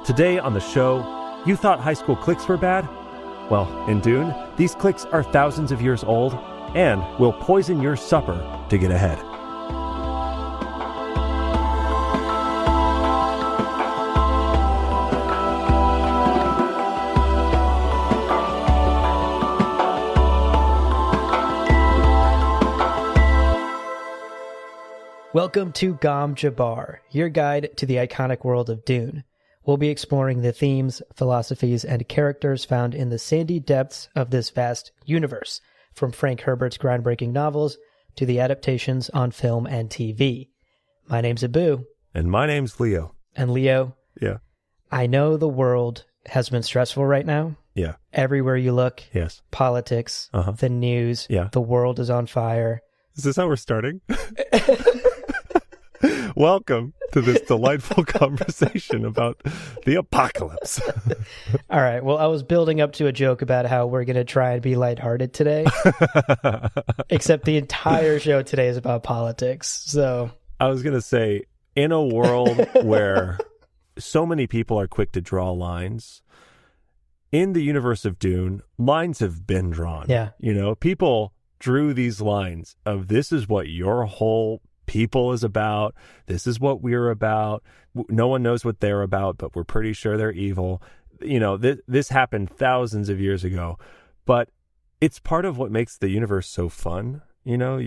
Today on the show, you thought high school cliques were bad? Well, in Dune, these cliques are thousands of years old and will poison your supper to get ahead. Welcome to Gom Jabbar, your guide to the iconic world of Dune. We'll be exploring the themes, philosophies, and characters found in the sandy depths of this vast universe, from Frank Herbert's groundbreaking novels to the adaptations on film and TV. My name's Abu. And my name's Leo. And Leo, Yeah. I know the world has been stressful right now. Yeah. Everywhere you look, Yes. politics, Uh-huh. the news, Yeah. the world is on fire. Is this how we're starting? Welcome to this delightful conversation about the apocalypse. All right. Well, I was building up to a joke about how we're going to try and be lighthearted today, except the entire show today is about politics. So I was going to say, in a world where so many people are quick to draw lines, in the universe of Dune, lines have been drawn. Yeah. You know, people drew these lines of this is what your whole people is about. This is what we're about. No one knows what they're about, but we're pretty sure they're evil. You know, this happened thousands of years ago, but it's part of what makes the universe so fun. You know,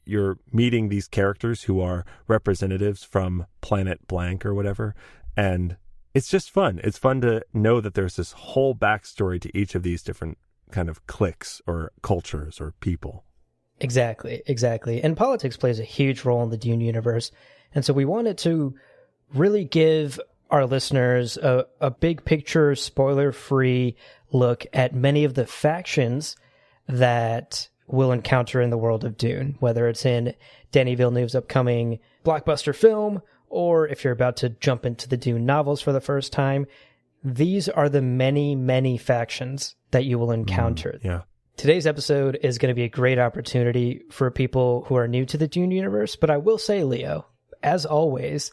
you're meeting these characters who are representatives from planet blank or whatever, and it's just fun. It's fun to know that there's this whole backstory to each of these different kind of cliques or cultures or people. Exactly. And politics plays a huge role in the Dune universe. And so we wanted to really give our listeners a big picture, spoiler-free look at many of the factions that we'll encounter in the world of Dune, whether it's in Denis Villeneuve's upcoming blockbuster film, or if you're about to jump into the Dune novels for the first time. These are the many, many factions that you will encounter. Yeah. Today's episode is going to be a great opportunity for people who are new to the Dune universe, but I will say, Leo, as always,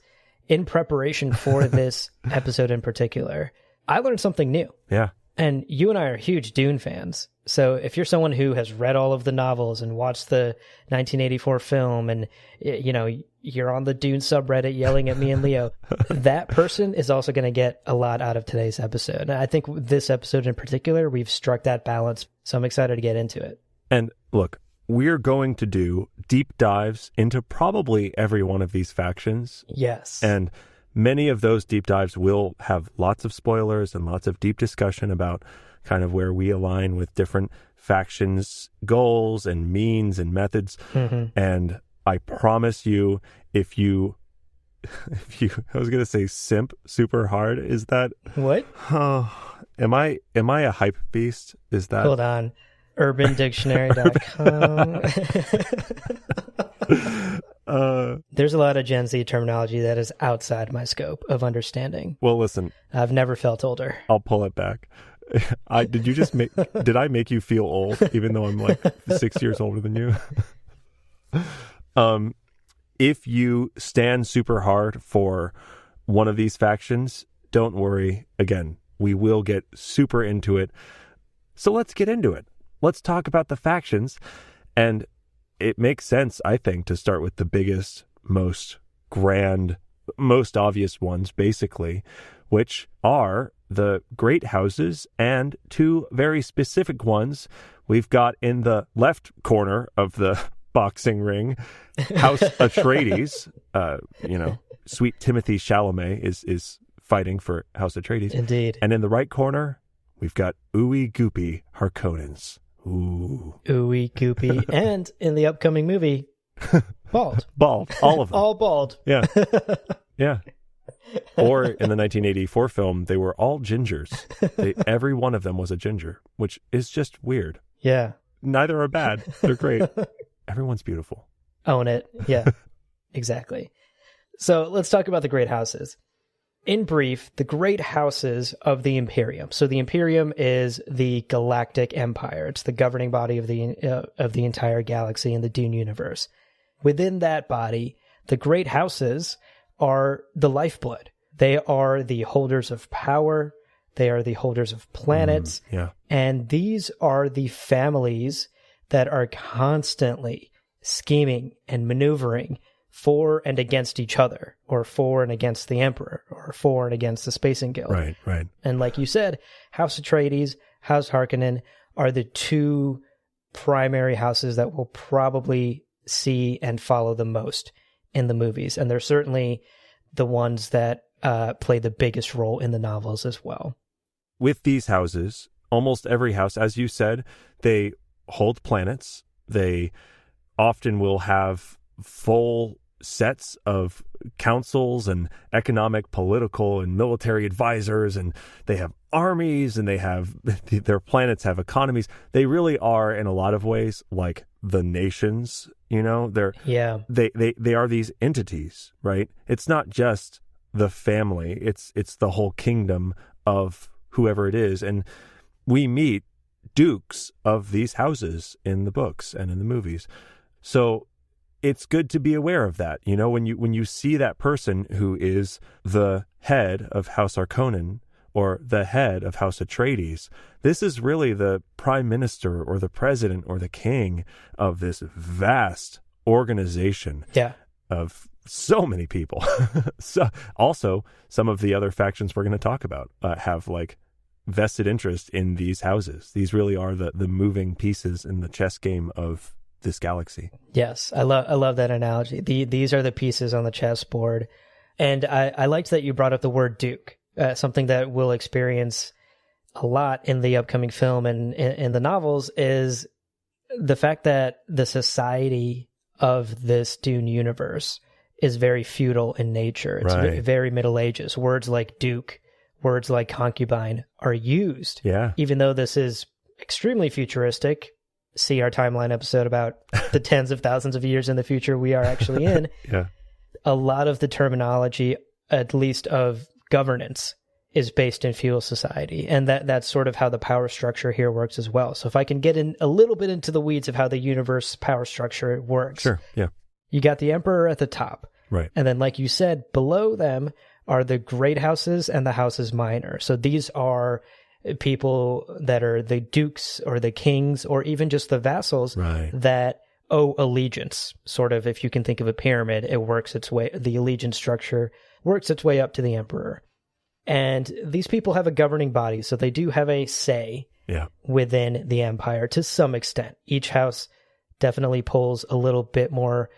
in preparation for this episode in particular, I learned something new. Yeah. And you and I are huge Dune fans. So if you're someone who has read all of the novels and watched the 1984 film and, you know, you're on the Dune subreddit yelling at me and Leo, that person is also going to get a lot out of today's episode. And I think this episode in particular, we've struck that balance. So I'm excited to get into it. And look, we're going to do deep dives into probably every one of these factions. Yes. And many of those deep dives will have lots of spoilers and lots of deep discussion about kind of where we align with different factions' goals and means and methods. Mm-hmm. And I promise you, if you, I was going to say simp super hard. Is that what? Am I a hype beast? Is that? Hold on. UrbanDictionary.com. There's a lot of Gen Z terminology that is outside my scope of understanding. Well, listen. I've never felt older. I'll pull it back. Did I make you feel old, even though I'm like 6 years older than you? If you stand super hard for one of these factions, don't worry. Again, we will get super into it. So let's get into it. Let's talk about the factions. And it makes sense, I think, to start with the biggest, most grand, most obvious ones, basically, which are the great houses and two very specific ones we've got in the left corner of the boxing ring. House Atreides, sweet Timothy Chalamet is fighting for House Atreides. Indeed. And in the right corner, we've got ooey goopy Harkonnens. Ooh. Ooey goopy. And in the upcoming movie, bald. Bald. All of them. All bald. Yeah. Yeah. Or in the 1984 film, they were all gingers. Every one of them was a ginger, which is just weird. Yeah. Neither are bad. They're great. Everyone's beautiful. Own it. Yeah, exactly. So let's talk about the great houses. In brief, the great houses of the Imperium. So the Imperium is the galactic empire. It's the governing body of the entire galaxy in the Dune universe. Within that body, the great houses are the lifeblood. They are the holders of power. They are the holders of planets. And these are the families that are constantly scheming and maneuvering for and against each other, or for and against the Emperor, or for and against the Spacing Guild. Right. And like you said, House Atreides, House Harkonnen are the two primary houses that will probably see and follow the most in the movies. And they're certainly the ones that play the biggest role in the novels as well. With these houses, almost every house, as you said, they hold planets. They often will have full sets of councils and economic, political, and military advisors, and they have armies, and they have their planets have economies. They really are, in a lot of ways, like the nations. They are these entities, right? It's not just the family; it's the whole kingdom of whoever it is, and we meet dukes of these houses in the books and in the movies. So it's good to be aware of that. When you see that person who is the head of House Harkonnen or the head of House Atreides, this is really the prime minister or the president or the king of this vast organization of so many people. So also, some of the other factions we're going to talk about have like vested interest in these houses. These really are the moving pieces in the chess game of this galaxy. Yes, I love that analogy. These are the pieces on the chessboard. And I liked that you brought up the word duke, something that we'll experience a lot in the upcoming film and in the novels, is the fact that the society of this Dune universe is very feudal in nature. It's very Middle Ages. Words like duke, words like concubine are used. Even though this is extremely futuristic. See our timeline episode about the tens of thousands of years in the future we are actually in. A lot of the terminology, at least of governance, is based in feudal society. And that's sort of how the power structure here works as well. So if I can get in a little bit into the weeds of how the universe power structure works. You got the Emperor at the top. Right. And then, like you said, below them are the great houses and the houses minor. So these are people that are the dukes or the kings or even just the vassals that owe allegiance. Sort of, if you can think of a pyramid, it works its way, the allegiance structure works its way up to the emperor. And these people have a governing body, so they do have a say within the empire to some extent. Each house definitely pulls a little bit more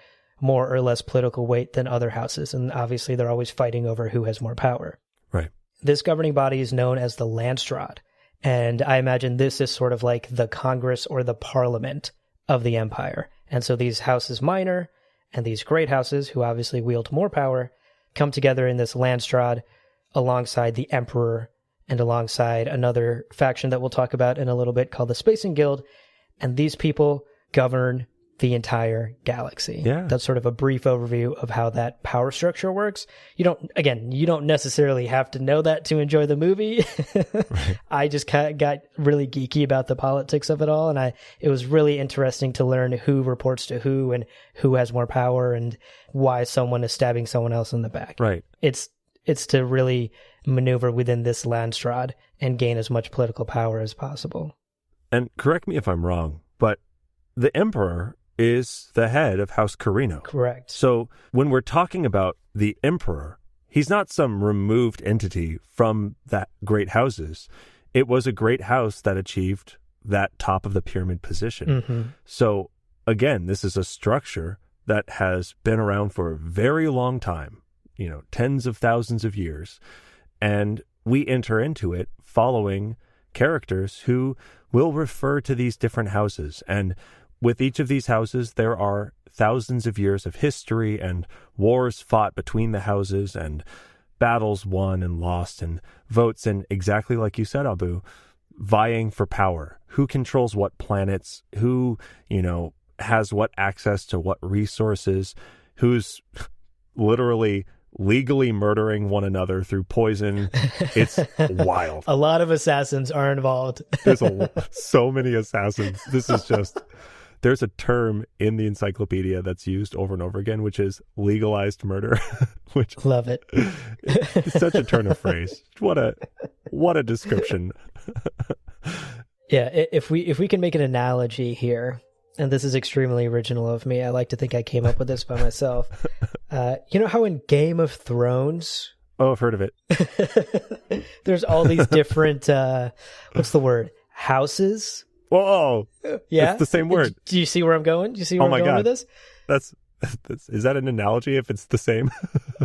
or less political weight than other houses, and obviously they're always fighting over who has more power. Right. This governing body is known as the Landstrad, and I imagine this is sort of like the Congress or the Parliament of the Empire. And so these houses minor and these great houses, who obviously wield more power, come together in this Landstrad alongside the Emperor and alongside another faction that we'll talk about in a little bit called the Spacing Guild, and these people govern the entire galaxy. That's sort of a brief overview of how that power structure works. You don't necessarily have to know that to enjoy the movie. I just got really geeky about the politics of it all, and it was really interesting to learn who reports to who and who has more power and why someone is stabbing someone else in the back. Right. It's to really maneuver within this Landstrad and gain as much political power as possible. And correct me if I'm wrong, but the Emperor is the head of House Carino. Correct. So when we're talking about the Emperor, he's not some removed entity from that great houses. It was a great house that achieved that top of the pyramid position. So again, this is a structure that has been around for a very long time, tens of thousands of years. And we enter into it following characters who will refer to these different houses. And with each of these houses, there are thousands of years of history and wars fought between the houses and battles won and lost and votes. And exactly like you said, Abu, vying for power. Who controls what planets? Who, has what access to what resources? Who's literally legally murdering one another through poison. It's wild. A lot of assassins are involved. There's so many assassins. This is just... there's a term in the encyclopedia that's used over and over again, which is legalized murder, which love it. It's such a turn of phrase. What a description. Yeah, if we can make an analogy here, and this is extremely original of me. I like to think I came up with this by myself. You know how in Game of Thrones, oh, I've heard of it. there's all these different what's the word? Houses? Whoa. Yeah. It's the same word. Do you see where I'm going? Do you see where I'm going with this? That's is that an analogy if it's the same?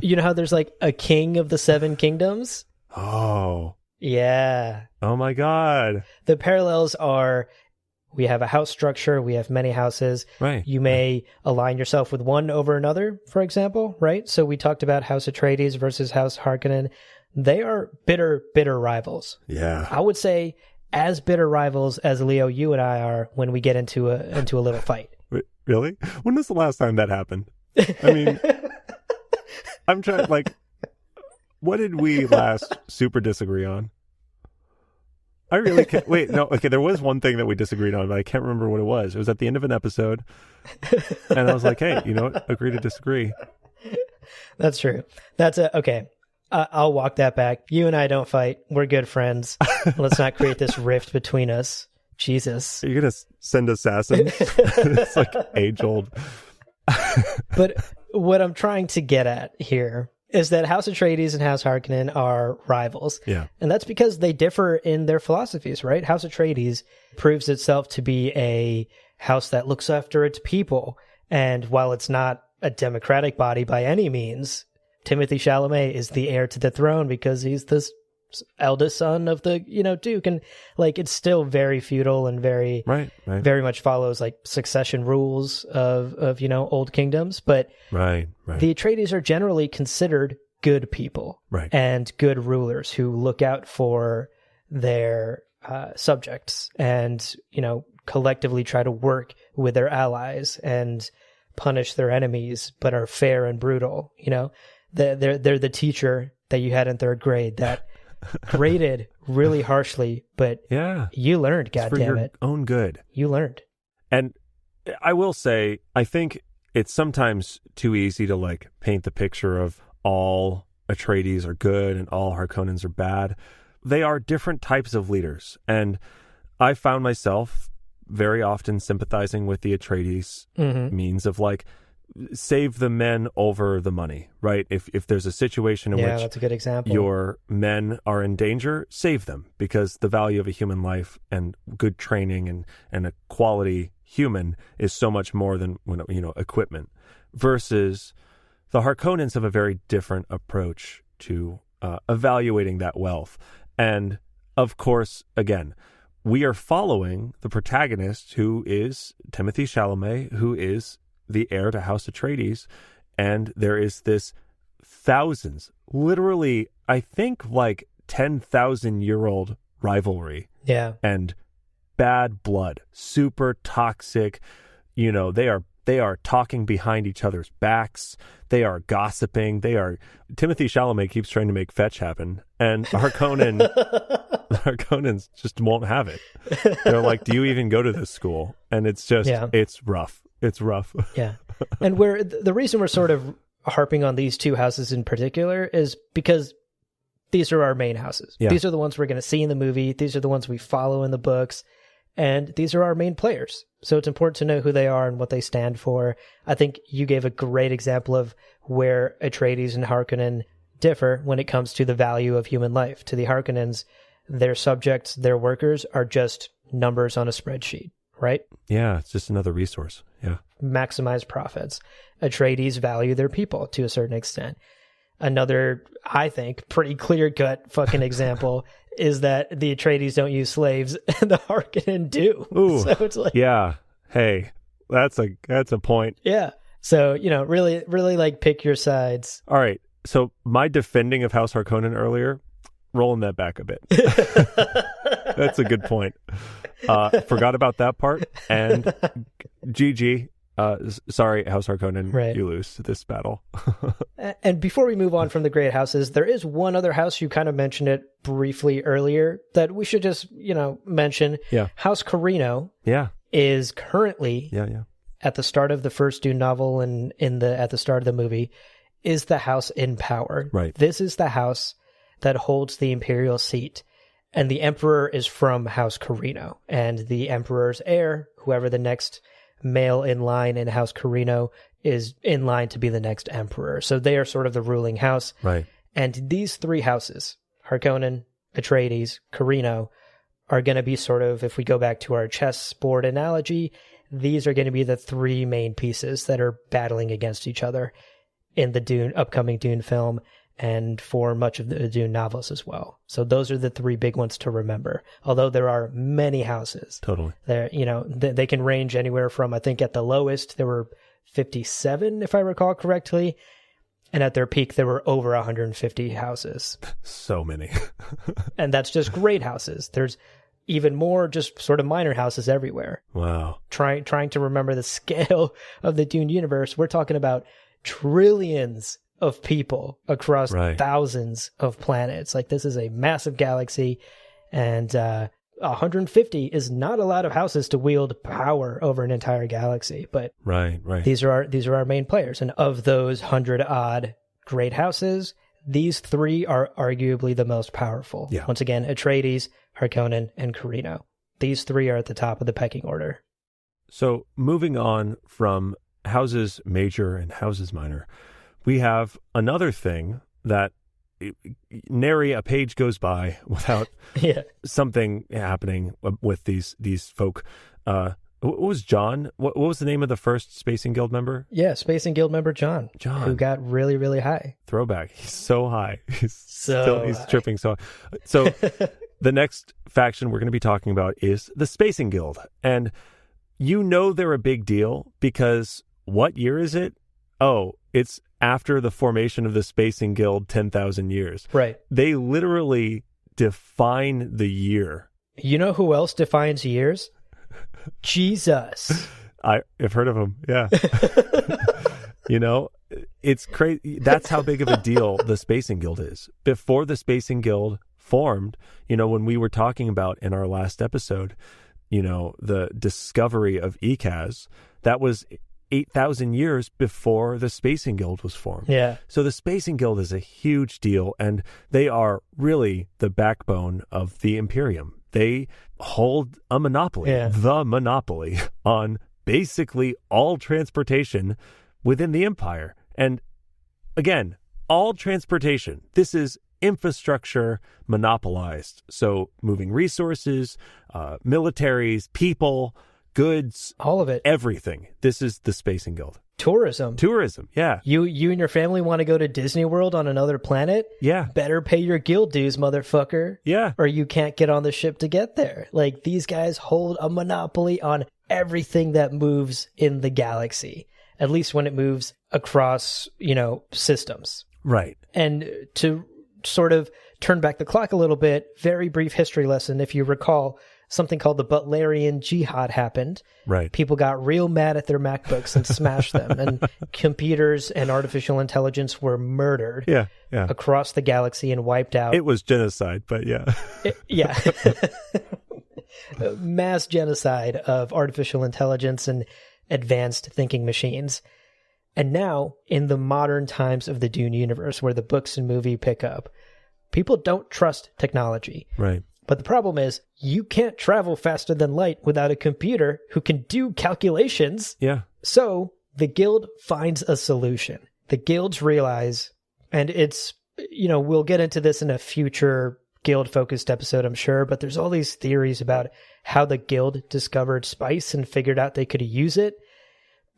You know how there's like a king of the 7 kingdoms? Oh. Yeah. Oh my God. The parallels are, we have a house structure, we have many houses. Right. You may align yourself with one over another, for example, right? So we talked about House Atreides versus House Harkonnen. They are bitter rivals. Yeah. I would say as bitter rivals as Leo, you and I are when we get into a little fight. Wait, really? When was the last time that happened? I mean, I'm trying, like, what did we last super disagree on? I really can't. Wait, no, okay, there was one thing that we disagreed on, but I can't remember what it was. It was at the end of an episode, and I was like, hey, you know what? Agree to disagree. That's true. Okay. I'll walk that back. You and I don't fight. We're good friends. Let's not create this rift between us. Jesus. Are you going to send assassins? It's like age-old. But what I'm trying to get at here is that House Atreides and House Harkonnen are rivals. Yeah. And that's because they differ in their philosophies, right? House Atreides proves itself to be a house that looks after its people. And while it's not a democratic body by any means, Timothée Chalamet is the heir to the throne because he's the eldest son of the, Duke. And like, it's still very feudal and very much follows like succession rules of old kingdoms. But the Atreides are generally considered good people and good rulers who look out for their subjects and, collectively try to work with their allies and punish their enemies, but are fair and brutal. They're the teacher that you had in 3rd grade that graded really harshly, but you learned, goddammit. Your own good. You learned. And I will say, I think it's sometimes too easy to like paint the picture of all Atreides are good and all Harkonnens are bad. They are different types of leaders. And I found myself very often sympathizing with the Atreides means of like, save the men over the money, right? If there's a situation in which that's a good example. Your men are in danger, save them, because the value of a human life and good training and a quality human is so much more than equipment. Versus the Harkonnens have a very different approach to evaluating that wealth. And of course, again, we are following the protagonist, who is Timothée Chalamet, who is the heir to House Atreides, and there is this thousands, literally, I think like 10,000-year-old rivalry. Yeah. And bad blood, super toxic. They are talking behind each other's backs. They are gossiping. Timothée Chalamet keeps trying to make fetch happen, and Harkonnens just won't have it. They're like, do you even go to this school? And it's just, it's rough. It's rough. Yeah. And the reason we're sort of harping on these two houses in particular is because these are our main houses. Yeah. These are the ones we're going to see in the movie. These are the ones we follow in the books. And these are our main players. So it's important to know who they are and what they stand for. I think you gave a great example of where Atreides and Harkonnen differ when it comes to the value of human life. To the Harkonnens, their subjects, their workers are just numbers on a spreadsheet, right? Yeah, it's just another resource. Yeah. Maximize profits. Atreides value their people to a certain extent. Another, I think, pretty clear-cut fucking example is that the Atreides don't use slaves and the Harkonnen do. Ooh, so it's like, yeah. Hey, that's a point. Yeah. So, really like pick your sides. All right. So my defending of House Harkonnen earlier, rolling that back a bit. That's a good point. Forgot about that part. And GG. Sorry, House Harkonnen, you lose this battle. And before we move on from the great houses, there is one other house, you kind of mentioned it briefly earlier, that we should just, mention. Yeah. House Carino. Yeah. is currently at the start of the first Dune novel and at the start of the movie is the house in power. Right. This is the house that holds the imperial seat, and the emperor is from House Carino, and the emperor's heir, whoever the next male in line in House Carino, is in line to be the next emperor. So they are sort of the ruling house. Right. And these three houses, Harkonnen, Atreides, Carino, are going to be sort of, if we go back to our chessboard analogy, these are going to be the three main pieces that are battling against each other in the upcoming Dune film and for much of the Dune novels as well. So those are the three big ones to remember. Although there are many houses. Totally. There, they can range anywhere from, I think at the lowest, there were 57, if I recall correctly. And at their peak, there were over 150 houses. So many. And that's just great houses. There's even more just sort of minor houses everywhere. Wow. Trying to remember the scale of the Dune universe, we're talking about trillions of people across thousands of planets. Like, this is a massive galaxy, and 150 is not a lot of houses to wield power over an entire galaxy. But these are our main players, and of those 100-odd great houses, these three are arguably the most powerful. Yeah. Once again, Atreides, Harkonnen, and Carino. These three are at the top of the pecking order. So moving on from houses major and houses minor, we have another thing that nary a page goes by without something happening with these folk. What was John? What was the name of the first Spacing Guild member? Yeah, Spacing Guild member John, who got really, really high. Throwback. He's so high. He's tripping so high. So the next faction we're going to be talking about is the Spacing Guild. And they're a big deal because what year is it? Oh, it's after the formation of the Spacing Guild 10,000 years. Right. They literally define the year. You know who else defines years? Jesus. I've heard of him. Yeah. It's crazy. That's how big of a deal the Spacing Guild is. Before the Spacing Guild formed, when we were talking about in our last episode, the discovery of ECAS, that was 8,000 years before the Spacing Guild was formed. Yeah. So the Spacing Guild is a huge deal, and they are really the backbone of the Imperium. They hold a monopoly, the monopoly on basically all transportation within the Empire. And again, all transportation. This is infrastructure monopolized. So moving resources, militaries, people, goods, all of it, everything. This is the Spacing Guild. Tourism, yeah. You and your family want to go to Disney World on another planet? Yeah. Better pay your guild dues, motherfucker. Yeah. Or you can't get on the ship to get there. Like, these guys hold a monopoly on everything that moves in the galaxy, at least when it moves across, systems. Right. And to sort of turn back the clock a little bit, very brief history lesson, if you recall, something called the Butlerian Jihad happened. Right. People got real mad at their MacBooks and smashed them, and computers and artificial intelligence were murdered across the galaxy and wiped out. It was genocide, but mass genocide of artificial intelligence and advanced thinking machines. And now, in the modern times of the Dune universe, where the books and movie pick up, people don't trust technology. Right. But the problem is, you can't travel faster than light without a computer who can do calculations. Yeah. So the guild finds a solution. The guilds realize, and it's, we'll get into this in a future guild-focused episode, I'm sure, but there's all these theories about how the guild discovered spice and figured out they could use it.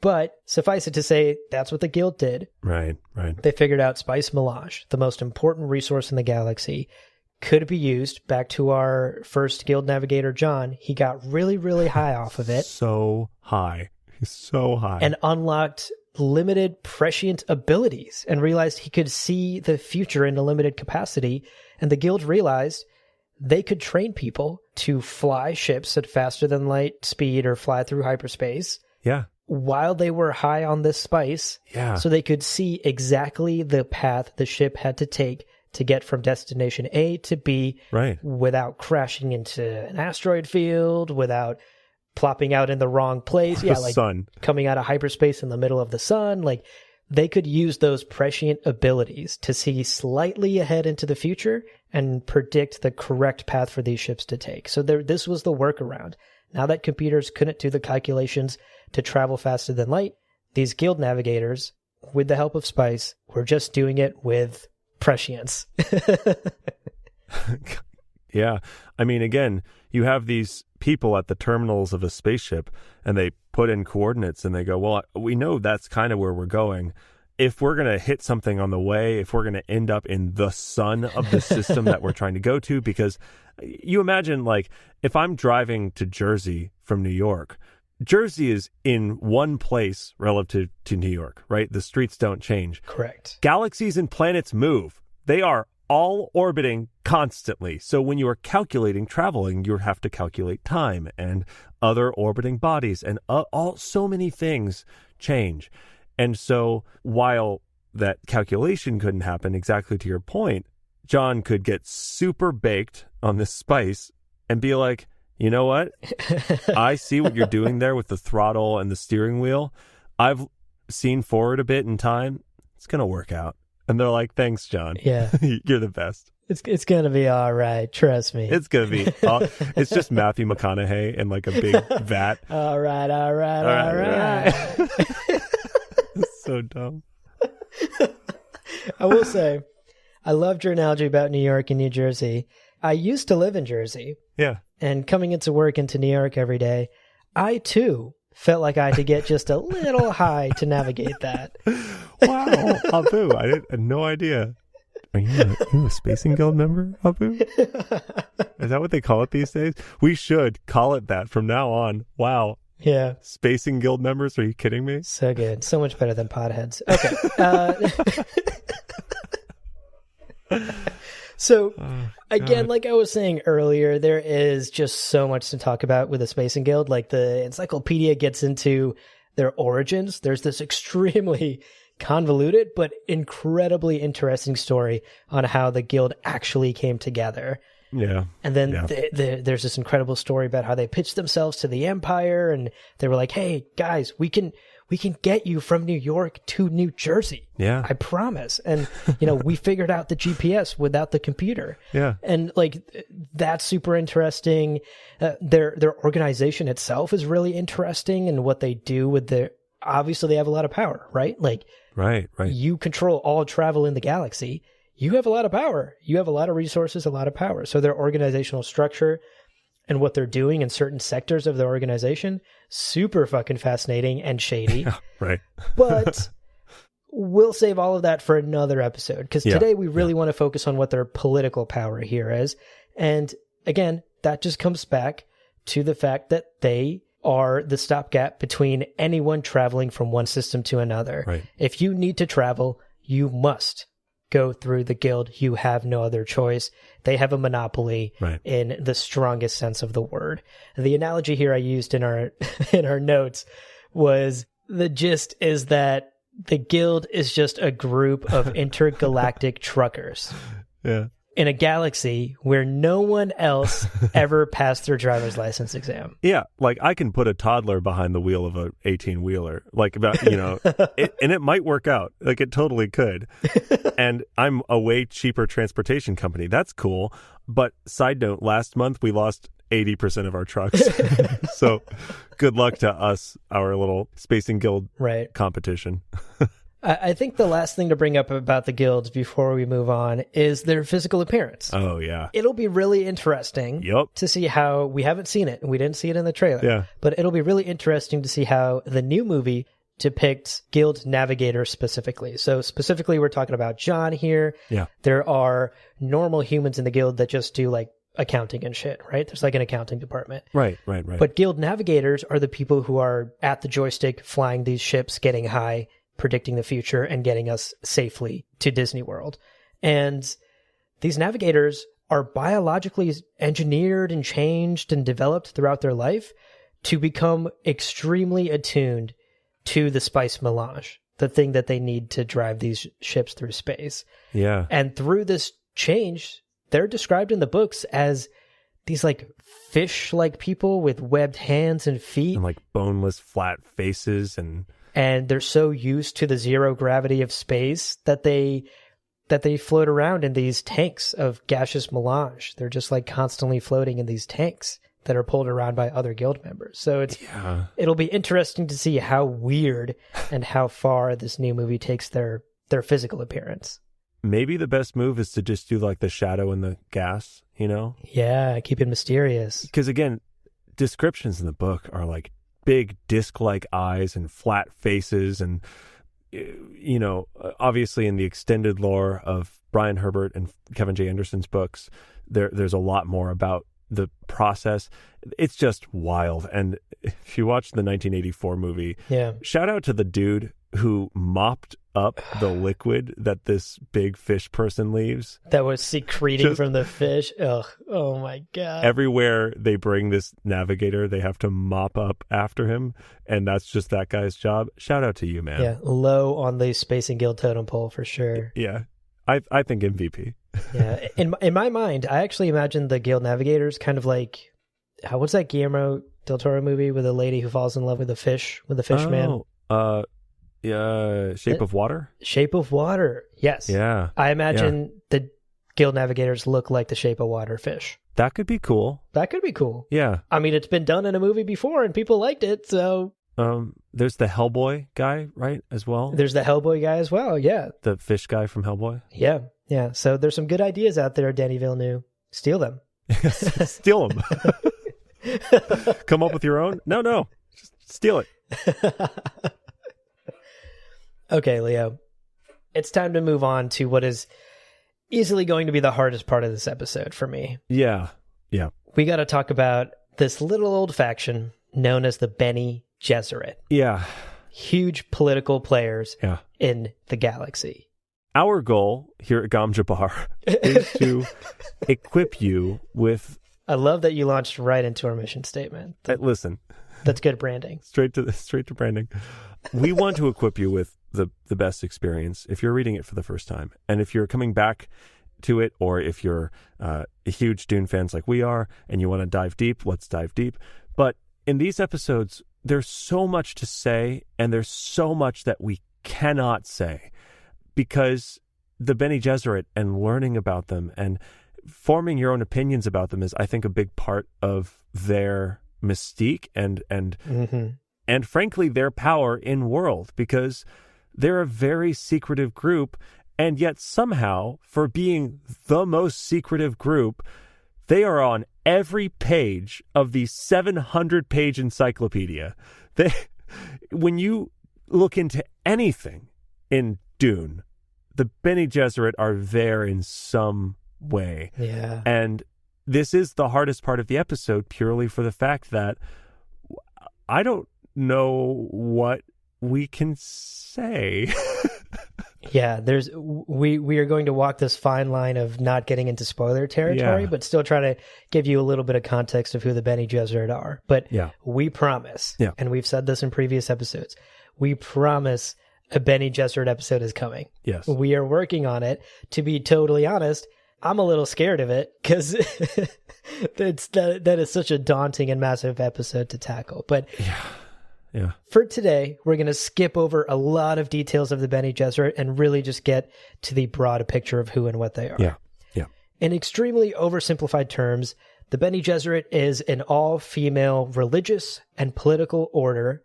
But suffice it to say, that's what the guild did. Right. They figured out spice melange, the most important resource in the galaxy, could be used. Back to our first guild navigator, John. He got really, really high off of it. So high. And unlocked limited prescient abilities and realized he could see the future in a limited capacity. And the guild realized they could train people to fly ships at faster than light speed or fly through hyperspace. Yeah. While they were high on this spice. Yeah. So they could see exactly the path the ship had to take to get from destination A to B, right, without crashing into an asteroid field, without plopping out in the wrong place. The sun. Coming out of hyperspace in the middle of the sun. Like, they could use those prescient abilities to see slightly ahead into the future and predict the correct path for these ships to take. So this was the workaround. Now that computers couldn't do the calculations to travel faster than light, these guild navigators, with the help of Spice, were just doing it with prescience. Yeah. I mean, again, you have these people at the terminals of a spaceship and they put in coordinates and they go, well, we know that's kind of where we're going. If we're going to hit something on the way, if we're going to end up in the sun of the system that we're trying to go to, because you imagine, like, if I'm driving to Jersey from New York, Jersey is in one place relative to New York, right? The streets don't change. Correct. Galaxies and planets move. They are all orbiting constantly. So when you are calculating traveling, you have to calculate time and other orbiting bodies, and so many things change. And so while that calculation couldn't happen, exactly to your point, John could get super baked on this Spice and be like, you know what? I see what you're doing there with the throttle and the steering wheel. I've seen forward a bit in time. It's going to work out. And they're like, thanks, John. Yeah. You're the best. It's going to be all right. Trust me. It's going to be. It's just Matthew McConaughey in like a big vat. All right. It's so dumb. I will say, I loved your analogy about New York and New Jersey. I used to live in Jersey. Yeah. And coming into work into New York every day, I too felt like I had to get just a little high to navigate that. Wow, Abu, I had no idea. Are you a Spacing Guild member, Abu? Is that what they call it these days? We should call it that from now on. Wow. Yeah. Spacing Guild members? Are you kidding me? So good. So much better than Podheads. Okay. So, again, like I was saying earlier, there is just so much to talk about with the Spacing Guild. Like, the encyclopedia gets into their origins. There's this extremely convoluted but incredibly interesting story on how the guild actually came together. Yeah. And then there's this incredible story about how they pitched themselves to the Empire, and they were like, hey, guys, we can get you from New York to New Jersey. Yeah. I promise. And, we figured out the GPS without the computer. Yeah. And, like, that's super interesting. Their organization itself is really interesting, and what they do with obviously they have a lot of power, right? Like, right. You control all travel in the galaxy. You have a lot of power. You have a lot of resources, a lot of power. So their organizational structure and what they're doing in certain sectors of their organization, super fucking fascinating and shady. Yeah, right. But we'll save all of that for another episode, because today we really want to focus on what their political power here is. And again, that just comes back to the fact that they are the stopgap between anyone traveling from one system to another. Right. If you need to travel, you must go through the guild. You have no other choice. They have a monopoly in the strongest sense of the word. The analogy here I used in our notes was, the gist is that the guild is just a group of intergalactic truckers. Yeah. In a galaxy where no one else ever passed their driver's license exam. Yeah, like I can put a toddler behind the wheel of a 18-wheeler, like, about, and it might work out. Like, it totally could. And I'm a way cheaper transportation company. That's cool. But side note, last month we lost 80% of our trucks. So good luck to us, our little Spacing Guild competition. I think the last thing to bring up about the guilds before we move on is their physical appearance. Oh, yeah. It'll be really interesting to see how, we haven't seen it, and we didn't see it in the trailer, but it'll be really interesting to see how the new movie depicts guild navigators specifically. So specifically, we're talking about John here. Yeah. There are normal humans in the guild that just do, like, accounting and shit, right? There's like an accounting department. Right. But guild navigators are the people who are at the joystick, flying these ships, getting high, predicting the future, and getting us safely to Disney World. And these navigators are biologically engineered and changed and developed throughout their life to become extremely attuned to the spice melange, the thing that they need to drive these ships through space. Yeah. And through this change, they're described in the books as these like fish-like people with webbed hands and feet. And like boneless, flat faces. And they're so used to the zero gravity of space that they float around in these tanks of gaseous melange. They're just like constantly floating in these tanks that are pulled around by other guild members. So it'll be interesting to see how weird and how far this new movie takes their physical appearance. Maybe the best move is to just do like the shadow and the gas, you know? Yeah, keep it mysterious. Because again, descriptions in the book are like big disc-like eyes and flat faces, and you know, obviously in the extended lore of Brian Herbert and Kevin J. Anderson's books, there's a lot more about the process. It's just wild. And if you watch the 1984 movie, shout out to the dude who mopped up the liquid that this big fish person leaves. That was secreting from the fish. Ugh. Oh my God. Everywhere they bring this navigator, they have to mop up after him. And that's just that guy's job. Shout out to you, man. Yeah. Low on the Space and Guild totem pole for sure. Yeah. I think MVP. Yeah. In my mind, I actually imagine the Guild navigators kind of like, what's that Guillermo del Toro movie with a lady who falls in love with a fish, with a fish man? Shape of Water? Shape of Water, yes. Yeah. I imagine the Guild navigators look like the Shape of Water fish. That could be cool. That could be cool. Yeah. I mean, it's been done in a movie before and people liked it, so... There's the Hellboy guy, right, as well? There's the Hellboy guy as well, yeah. The fish guy from Hellboy? Yeah. So there's some good ideas out there, Denis Villeneuve. Steal them. Steal them. Come up with your own? No. Just steal it. Okay, Leo. It's time to move on to what is easily going to be the hardest part of this episode for me. Yeah. We got to talk about this little old faction known as the Bene Gesserit. Yeah. Huge political players in the galaxy. Our goal here at Gom Jabbar is to equip you with... I love that you launched right into our mission statement. Listen. That's good branding. Straight to branding. We want to equip you with the best experience if you're reading it for the first time. And if you're coming back to it, or if you're a huge Dune fans like we are and you want to dive deep, let's dive deep. But in these episodes, there's so much to say, and there's so much that we cannot say, because the Bene Gesserit and learning about them and forming your own opinions about them is, I think, a big part of their mystique and frankly their power in world, because they're a very secretive group, and yet somehow, for being the most secretive group, they are on every page of the 700-page encyclopedia. When you look into anything in Dune, the Bene Gesserit are there in some way. Yeah. And this is the hardest part of the episode, purely for the fact that I don't know what we can say. Yeah, we are going to walk this fine line of not getting into spoiler territory, but still try to give you a little bit of context of who the Bene Gesserit are. But we promise, and we've said this in previous episodes, we promise a Bene Gesserit episode is coming. Yes. We are working on it. To be totally honest, I'm a little scared of it because that is such a daunting and massive episode to tackle. But for today, we're going to skip over a lot of details of the Bene Gesserit and really just get to the broad picture of who and what they are. Yeah. In extremely oversimplified terms, the Bene Gesserit is an all-female religious and political order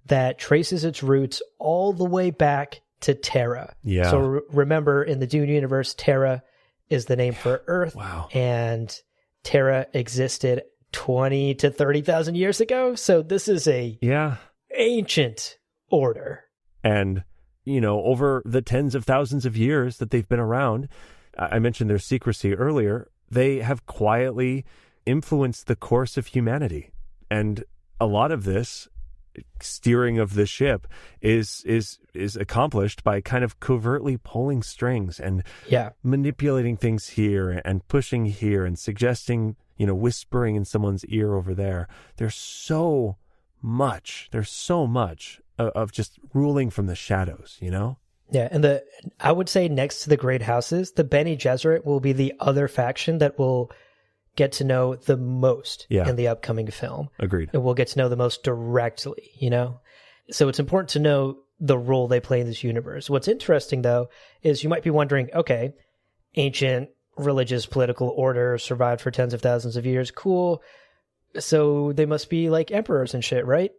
that traces its roots all the way back to Terra. Yeah. So remember, in the Dune universe, Terra is the name for Earth. Wow. And Terra existed 20 to 30,000 years ago. So this is a ancient order. And, over the tens of thousands of years that they've been around, I mentioned their secrecy earlier, they have quietly influenced the course of humanity. And a lot of this steering of the ship is accomplished by kind of covertly pulling strings and manipulating things here and pushing here and suggesting, whispering in someone's ear over there. There's so much of just ruling from the shadows, Yeah, and I would say next to the Great Houses, the Bene Gesserit will be the other faction that will get to know the most Yeah. in the upcoming film. Agreed. And we'll get to know the most directly, you know? So it's important to know the role they play in this universe. What's interesting, though, is you might be wondering, okay, ancient religious political order survived for tens of thousands of years. Cool. So they must be like emperors and shit, right?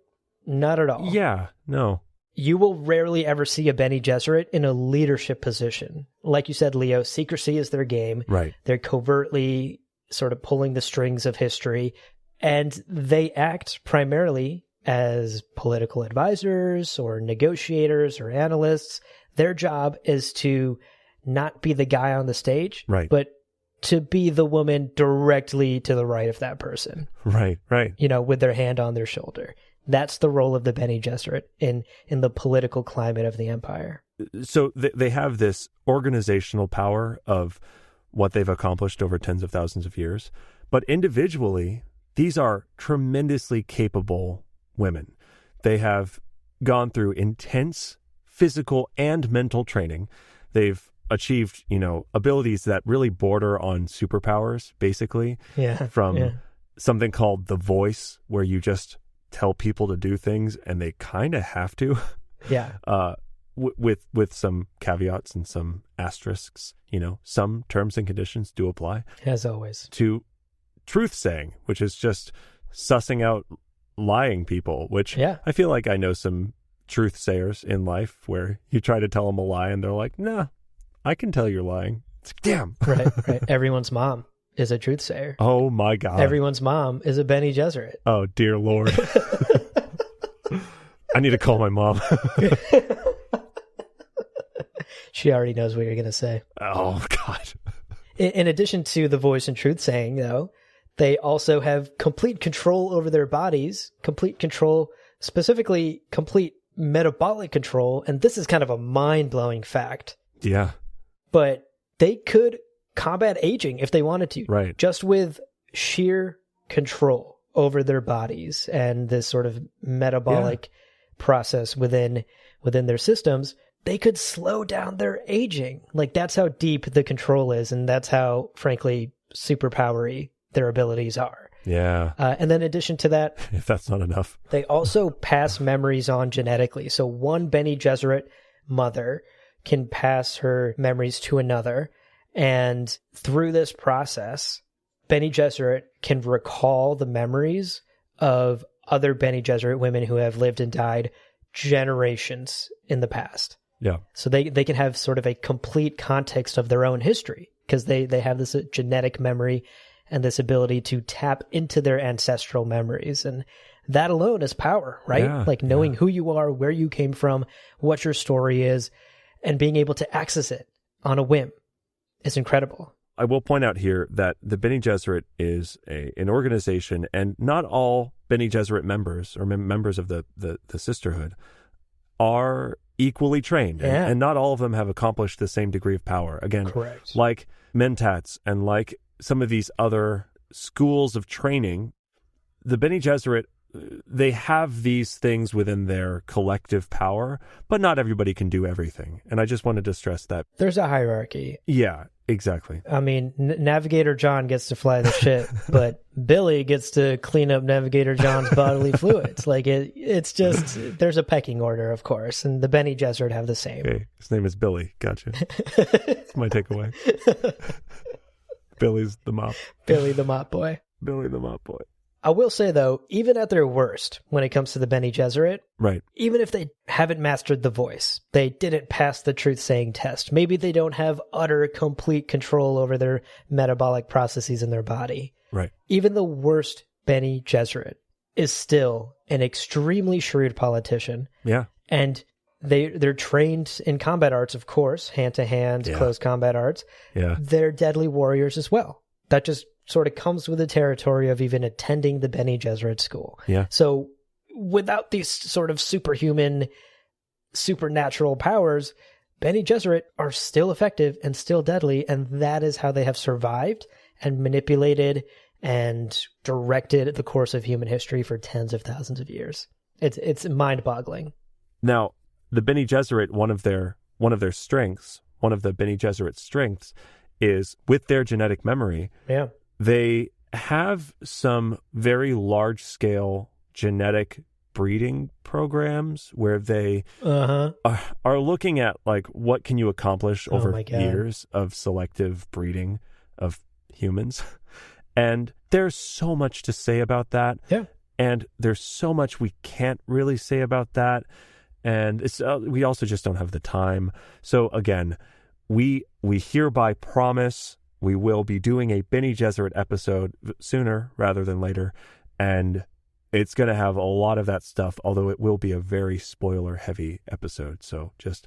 Not at all. Yeah, no. You will rarely ever see a Bene Gesserit in a leadership position. Like you said, Leo, secrecy is their game. Right. They're covertly sort of pulling the strings of history, and they act primarily as political advisors or negotiators or analysts. Their job is to not be the guy on the stage, Right. but to be the woman directly to the right of that person, Right, right. you know, with their hand on their shoulder. That's the role of the Bene Gesserit in the political climate of the Empire. So they have this organizational power of what they've accomplished over tens of thousands of years. But individually, these are tremendously capable women. They have gone through intense physical and mental training. They've achieved, abilities that really border on superpowers, basically. Yeah. From something called the voice, where you just tell people to do things and they kind of have to. Yeah. With some caveats and some asterisks, some terms and conditions do apply. As always. To truth saying, which is just sussing out lying people, which I feel like I know some truth sayers in life where you try to tell them a lie and they're like, nah, I can tell you're lying. It's like, damn. Right. Everyone's mom is a truth sayer. Oh my God. Everyone's mom is a Bene Gesserit. Oh, dear Lord. I need to call my mom. She already knows what you're going to say. Oh, God. In addition to the voice and truth saying, though, they also have complete control over their bodies, complete control, specifically complete metabolic control. And this is kind of a mind-blowing fact. Yeah. But they could combat aging if they wanted to. Right. Just with sheer control over their bodies and this sort of metabolic process within their systems, they could slow down their aging. Like, that's how deep the control is, and that's how, frankly, superpowery their abilities are. Yeah. And then in addition to that, if that's not enough, they also pass memories on genetically. So one Bene Gesserit mother can pass her memories to another, and through this process, Bene Gesserit can recall the memories of other Bene Gesserit women who have lived and died generations in the past. Yeah. So they can have sort of a complete context of their own history because they have this genetic memory and this ability to tap into their ancestral memories. And that alone is power, right? Yeah, like knowing who you are, where you came from, what your story is, and being able to access it on a whim is incredible. I will point out here that the Bene Gesserit is an organization, and not all Bene Gesserit members or members of the sisterhood are equally trained, and not all of them have accomplished the same degree of power. Again, correct. Like Mentats and like some of these other schools of training, the Bene Gesserit, they have these things within their collective power, but not everybody can do everything. And I just wanted to stress that. There's a hierarchy. Yeah, exactly. I mean, Navigator John gets to fly the ship, but Billy gets to clean up Navigator John's bodily fluids. Like, it's just, there's a pecking order, of course, and the Bene Gesserit have the same. Okay, his name is Billy. Gotcha. That's my takeaway. Billy's the mop. Billy the mop boy. Billy the mop boy. I will say, though, even at their worst, when it comes to the Bene Gesserit, right? Even if they haven't mastered the voice, they didn't pass the truth-saying test, maybe they don't have utter, complete control over their metabolic processes in their body. Right. Even the worst Bene Gesserit is still an extremely shrewd politician. Yeah. And they're trained in combat arts, of course, hand-to-hand, close combat arts. Yeah. They're deadly warriors as well. That just sort of comes with the territory of even attending the Bene Gesserit school. Yeah. So without these sort of superhuman, supernatural powers, Bene Gesserit are still effective and still deadly, and that is how they have survived and manipulated and directed the course of human history for tens of thousands of years. It's mind-boggling. Now, the Bene Gesserit, one of their strengths, one of the Bene Gesserit's strengths is with their genetic memory. Yeah. They have some very large-scale genetic breeding programs where they are looking at, like, what can you accomplish over years of selective breeding of humans. And there's so much to say about that. Yeah. And there's so much we can't really say about that. And it's we also just don't have the time. So again, we hereby promise we will be doing a Bene Gesserit episode sooner rather than later. And it's going to have a lot of that stuff, although it will be a very spoiler-heavy episode. So just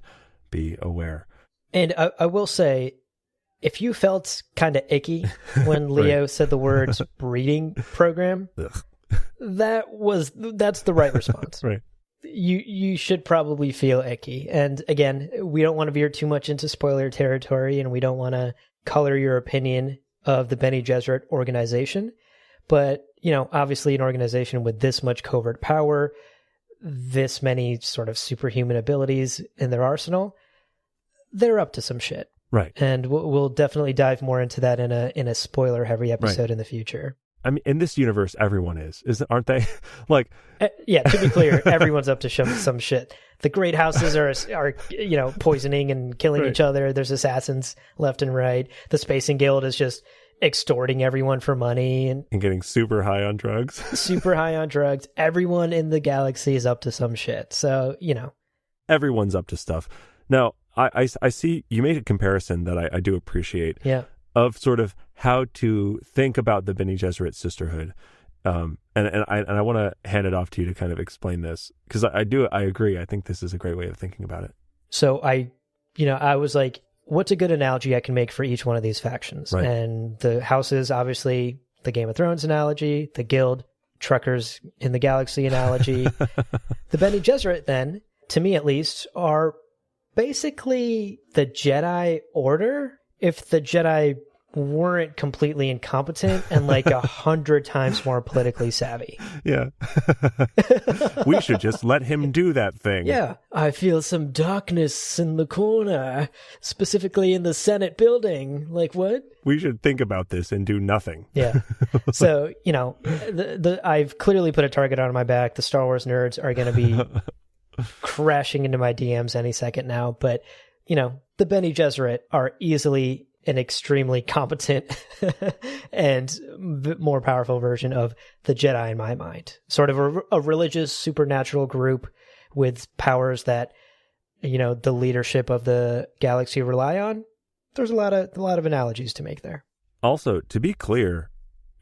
be aware. And I will say, if you felt kind of icky when Leo said the words breeding program, that's the right response. Right. You should probably feel icky. And again, we don't want to veer too much into spoiler territory, and we don't want to color your opinion of the Bene Gesserit organization. But, you know, obviously an organization with this much covert power, this many sort of superhuman abilities in their arsenal, they're up to some shit. Right. And we'll definitely dive more into that in a spoiler-heavy episode in the future. I mean, in this universe, everyone aren't they? Like, yeah, to be clear, everyone's up to some shit. The great houses are you know, poisoning and killing each other. There's assassins left and right. The Spacing Guild is just extorting everyone for money and getting super high on drugs. Super high on drugs. Everyone in the galaxy is up to some shit. So, you know. Everyone's up to stuff. Now, I see you made a comparison that I do appreciate. Yeah. Of sort of how to think about the Bene Gesserit sisterhood. And I want to hand it off to you to kind of explain this, because I agree. I think this is a great way of thinking about it. So I was like, what's a good analogy I can make for each one of these factions? Right. And the houses, obviously, the Game of Thrones analogy, the guild, truckers in the galaxy analogy. The Bene Gesserit, then, to me at least, are basically the Jedi Order if the Jedi weren't completely incompetent and like 100 times more politically savvy. Yeah. We should just let him do that thing. Yeah. I feel some darkness in the corner, specifically in the Senate building. Like, what? We should think about this and do nothing. Yeah. So, you know, I've clearly put a target on my back. The Star Wars nerds are going to be crashing into my DMs any second now. But, you know, the Bene Gesserit are easily an extremely competent and more powerful version of the Jedi in my mind. Sort of a religious, supernatural group with powers that, you know, the leadership of the galaxy rely on. There's a lot of analogies to make there. Also, to be clear,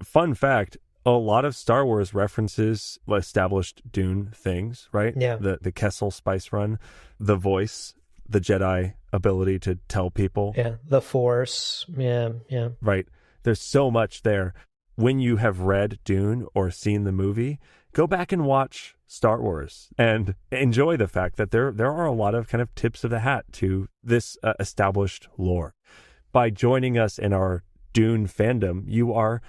fun fact, a lot of Star Wars references established Dune things, right? Yeah. The Kessel Spice Run, the voice, the Jedi ability to tell people. Yeah, the Force. Yeah. Right. There's so much there. When you have read Dune or seen the movie, go back and watch Star Wars and enjoy the fact that there are a lot of kind of tips of the hat to this established lore. By joining us in our Dune fandom, you are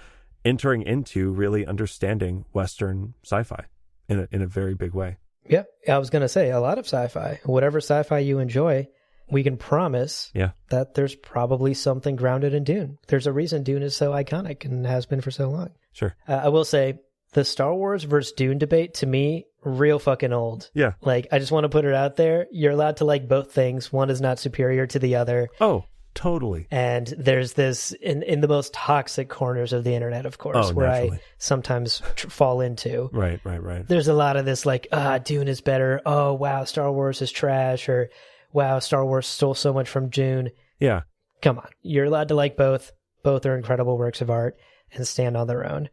entering into really understanding Western sci-fi in a very big way. Yeah, I was going to say a lot of sci-fi. Whatever sci-fi you enjoy, we can promise that there's probably something grounded in Dune. There's a reason Dune is so iconic and has been for so long. Sure. I will say the Star Wars versus Dune debate, to me, real fucking old. Yeah. Like, I just want to put it out there. You're allowed to like both things. One is not superior to the other. Oh, totally. And there's this in the most toxic corners of the internet, of course, where naturally. I sometimes fall into. Right. There's a lot of this like, Dune is better. Oh, wow, Star Wars is trash. Or, wow, Star Wars stole so much from Dune. Yeah. Come on. You're allowed to like both. Both are incredible works of art and stand on their own.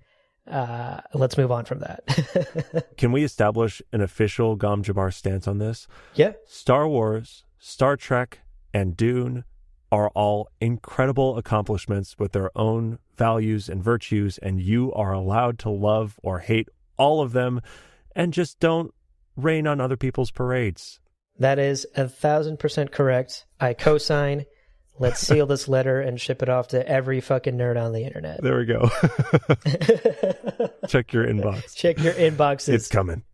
Let's move on from that. Can we establish an official Gom Jabbar stance on this? Yeah. Star Wars, Star Trek, and Dune are all incredible accomplishments with their own values and virtues, and you are allowed to love or hate all of them, and just don't rain on other people's parades. That is 1,000% correct. I co-sign. Let's seal this letter and ship it off to every fucking nerd on the internet. There we go. Check your inbox. Check your inboxes. It's coming.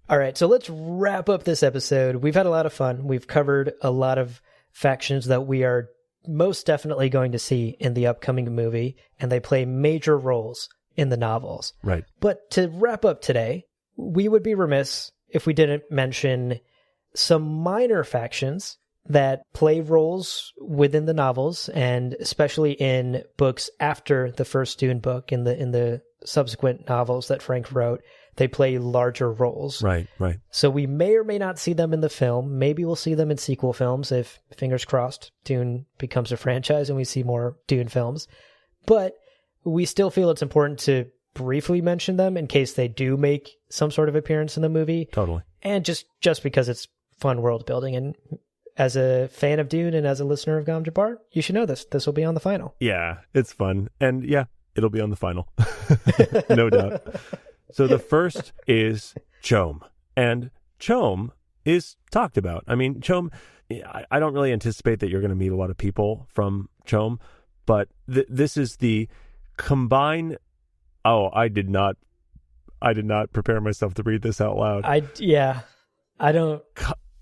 All right, so let's wrap up this episode. We've had a lot of fun. We've covered a lot of factions that we are most definitely going to see in the upcoming movie, and they play major roles in the novels. Right. But to wrap up today, we would be remiss if we didn't mention some minor factions that play roles within the novels, and especially in books after the first Dune book, in the subsequent novels that Frank wrote, they play larger roles. Right. So we may or may not see them in the film. Maybe we'll see them in sequel films if, fingers crossed, Dune becomes a franchise and we see more Dune films. But we still feel it's important to briefly mention them in case they do make some sort of appearance in the movie. Totally. And just because it's fun world building. And as a fan of Dune and as a listener of Gom Jabbar, you should know this. This will be on the final. Yeah, it's fun. And yeah, it'll be on the final. No doubt. So the first is Chom. And Chom is talked about. I mean, Chom, I don't really anticipate that you're going to meet a lot of people from Chom, but this is the combine. Oh, I did not prepare myself to read this out loud. I don't.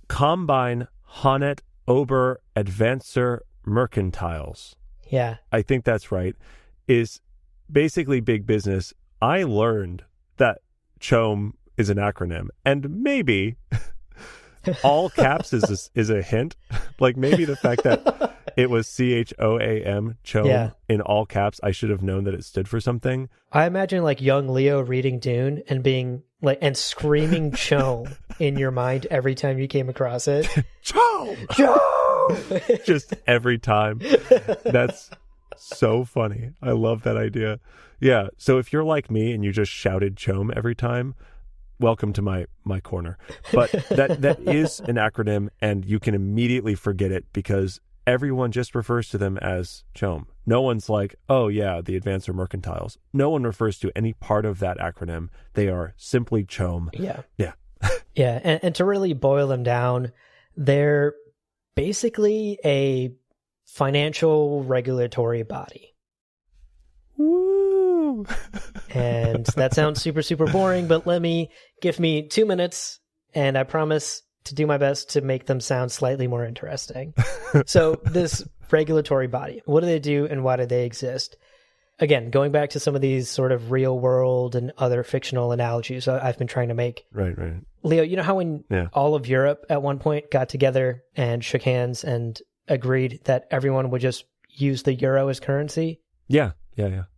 Combine Honnet Ober Advancer Mercantiles. Yeah. I think that's right. Is basically big business. I learned that Chom is an acronym, and maybe all caps is a hint. Like maybe the fact that it was CHOAM, Chom, in all caps, I should have known that it stood for something. I imagine like young Leo reading Dune and being like, and screaming Chom in your mind every time you came across it. Chom! Chom! Just every time. That's so funny. I love that idea. Yeah. So if you're like me and you just shouted Chom every time, welcome to my corner. But that is an acronym, and you can immediately forget it because everyone just refers to them as Chom. No one's like, oh yeah, the Advancer Mercantiles. No one refers to any part of that acronym. They are simply Chom. Yeah. Yeah. Yeah. And to really boil them down, they're basically a financial regulatory body. Woo! And that sounds super, super boring, but give me 2 minutes, and I promise to do my best to make them sound slightly more interesting. So this regulatory body, what do they do and why do they exist? Again, going back to some of these sort of real world and other fictional analogies I've been trying to make. Right. Leo, you know how when all of Europe at one point got together and shook hands and agreed that everyone would just use the euro as currency? Yeah.